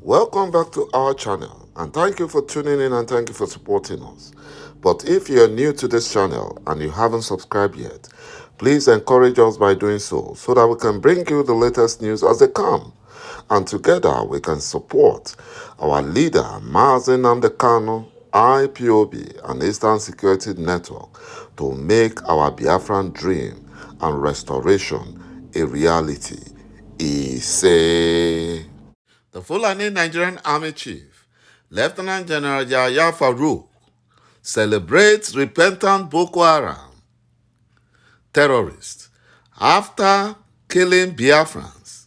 Welcome back to our channel, and thank you for tuning in and thank you for supporting us. But if you're new to this channel and you haven't subscribed yet, please encourage us by doing so that we can bring you the latest news as they come. And together we can support our leader, Mazi Nnamdi Kanu, IPOB, and Eastern Security Network to make our Biafran dream and restoration a reality. He say. The Fulani Nigerian Army Chief, Lieutenant General Yahya Farouk, celebrates repentant Boko Haram terrorists after killing Biafrans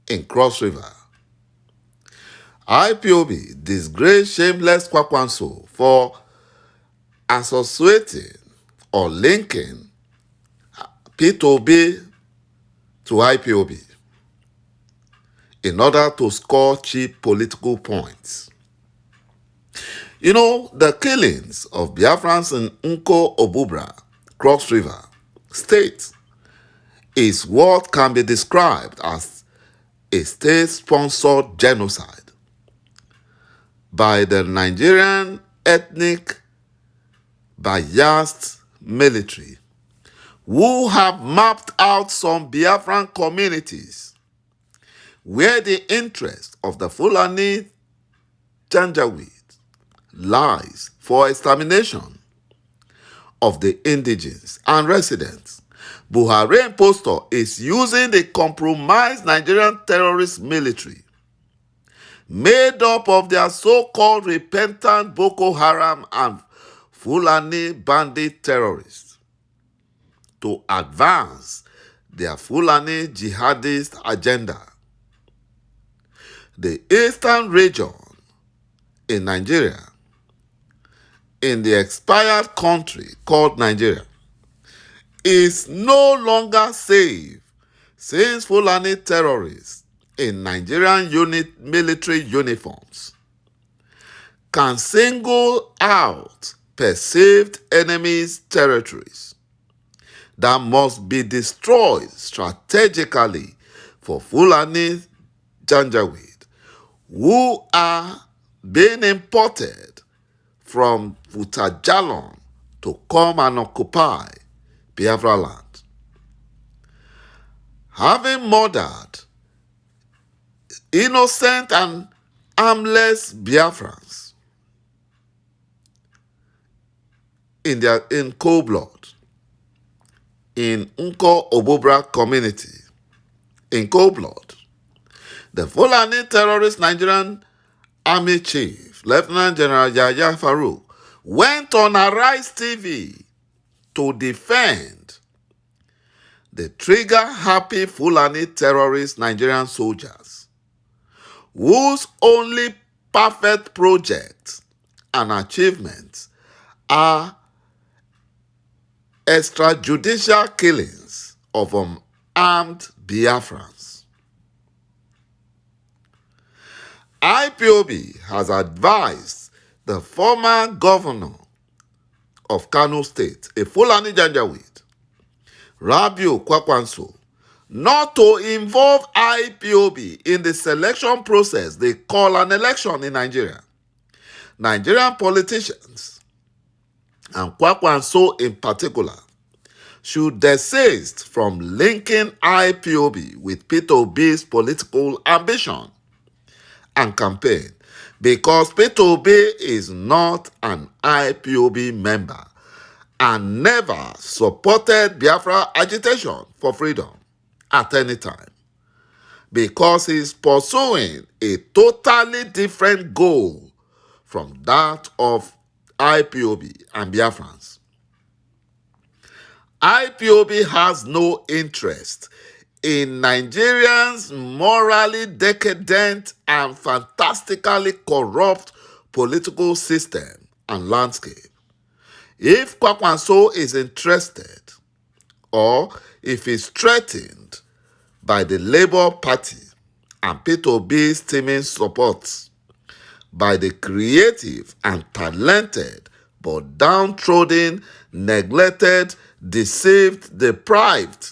in Cross River. IPOB disgraced shameless KWAKWASO for associating or linking P2B to IPOB in order to score cheap political points. You know, the killings of Biafrans in Nko Obubra, Cross River State, is what can be described as a state-sponsored genocide by the Nigerian ethnic biased military, who have mapped out some Biafran communities where the interest of the Fulani Janjaweed lies for extermination of the indigenes and residents. Buhari impostor is using the compromised Nigerian terrorist military made up of their so-called repentant Boko Haram and Fulani bandit terrorists to advance their Fulani jihadist agenda. The eastern region in Nigeria, in the expired country called Nigeria, is no longer safe since Fulani terrorists in Nigerian military uniforms can single out perceived enemies' territories that must be destroyed strategically for Fulani Janjaweed, who are being imported from Futajalon to come and occupy Biafra land. Having murdered innocent and armless Biafrans in cold blood in Nko Obubra community, in cold blood, the Fulani terrorist Nigerian Army Chief, Lieutenant General Yahya Farouk, went on Arise TV to defend the trigger-happy Fulani terrorist Nigerian soldiers, whose only perfect projects and achievements are extrajudicial killings of unarmed Biafrans. IPOB has advised the former governor of Kano State, a Fulani Janjaweed, Rabiu Kwakwanso, not to involve IPOB in the selection process they call an election in Nigeria. Nigerian politicians, and Kwakwanso in particular, should desist from linking IPOB with P2B's political ambition and campaign, because P2B is not an IPOB member and never supported Biafra agitation for freedom at any time, because he is pursuing a totally different goal from that of IPOB and Biafrans. IPOB has no interest in Nigerians' morally decadent and fantastically corrupt political system and landscape. If Kwakwanso is interested, or if he's threatened by the Labour Party and P2B's teaming support by the creative and talented but downtrodden, neglected, deceived, deprived,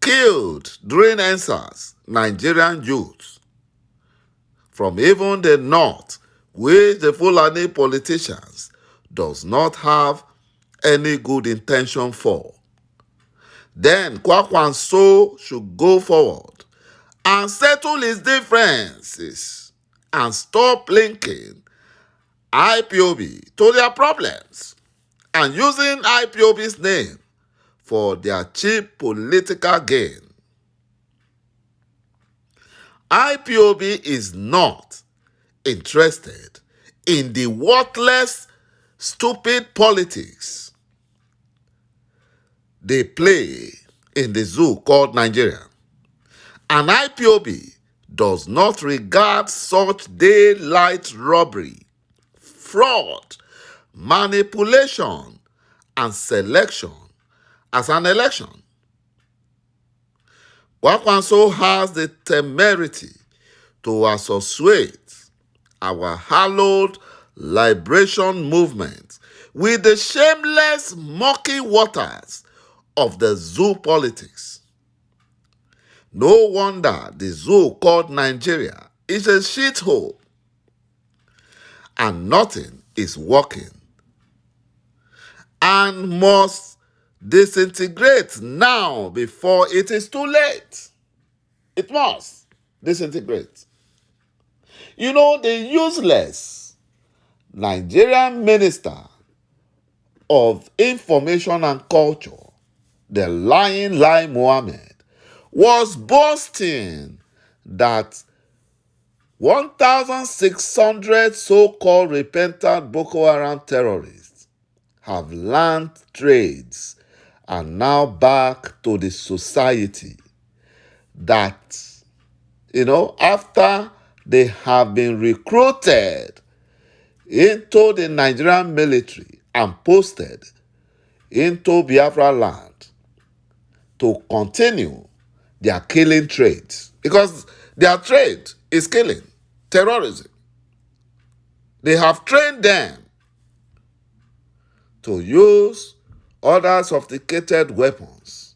killed during NSAS Nigerian youth from even the north, which the Fulani politicians does not have any good intention for. Then KWAKWASO should go forward and settle his differences and stop linking IPOB to their problems and using IPOB's name for their cheap political gain. IPOB is not interested in the worthless, stupid politics they play in the zoo called Nigeria. And IPOB does not regard such daylight robbery, fraud, manipulation, and selection as an election. KWAKWASO has the temerity to associate our hallowed liberation movement with the shameless murky waters of the zoo politics. No wonder the zoo called Nigeria is a shithole and nothing is working and must disintegrate now before it is too late. It must disintegrate. You know, the useless Nigerian Minister of Information and Culture, the lying Lai Mohammed, was boasting that 1,600 so-called repentant Boko Haram terrorists have learned trades and now back to the society that, after they have been recruited into the Nigerian military and posted into Biafra land to continue their killing trades. Because their trade is killing, terrorism. They have trained them to use other sophisticated weapons.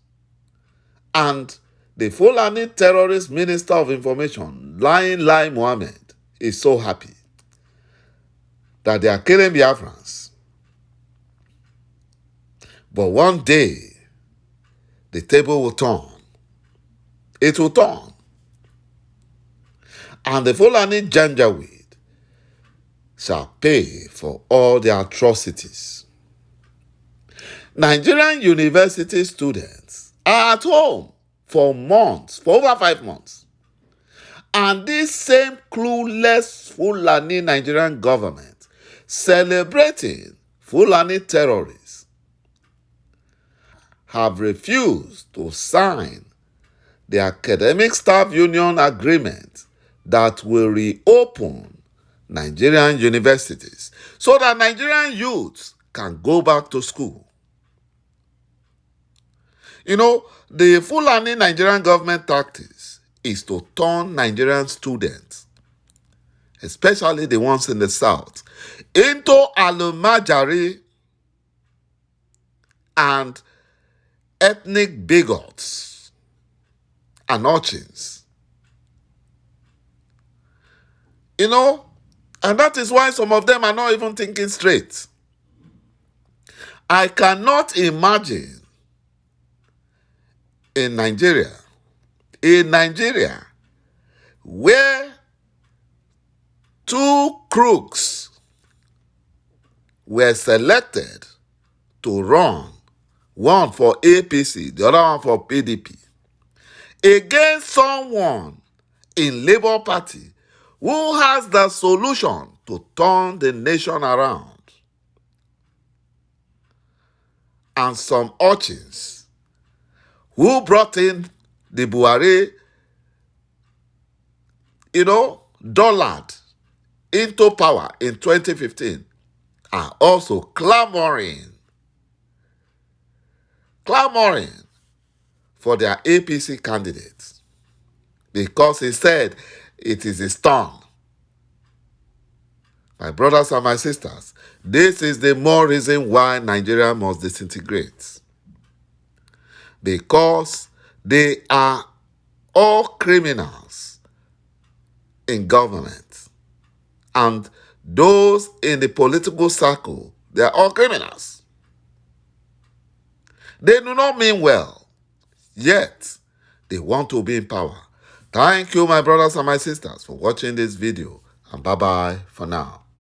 And the Fulani terrorist minister of information, Lai Mohammed, is so happy that they are killing Biafrans. But one day, the table will turn. It will turn. And the Fulani Janjaweed shall pay for all their atrocities. Nigerian university students are at home for months, for over 5 months. And this same clueless Fulani Nigerian government celebrating Fulani terrorists have refused to sign the Academic Staff Union agreement that will reopen Nigerian universities so that Nigerian youths can go back to school. The Fulani Nigerian government tactics is to turn Nigerian students, especially the ones in the south, into alumajari and ethnic bigots and urchins. And that is why some of them are not even thinking straight. I cannot imagine in Nigeria, where two crooks were selected to run, one for APC, the other one for PDP, against someone in Labour Party who has the solution to turn the nation around. And some urchins who brought in the Buhari, dollared into power in 2015 are also clamoring for their APC candidates because he said it is his turn. My brothers and my sisters, this is the more reason why Nigeria must disintegrate. Because they are all criminals in government and those in the political circle, they are all criminals. They do not mean well, yet they want to be in power. Thank you, my brothers and my sisters, for watching this video, and bye-bye for now.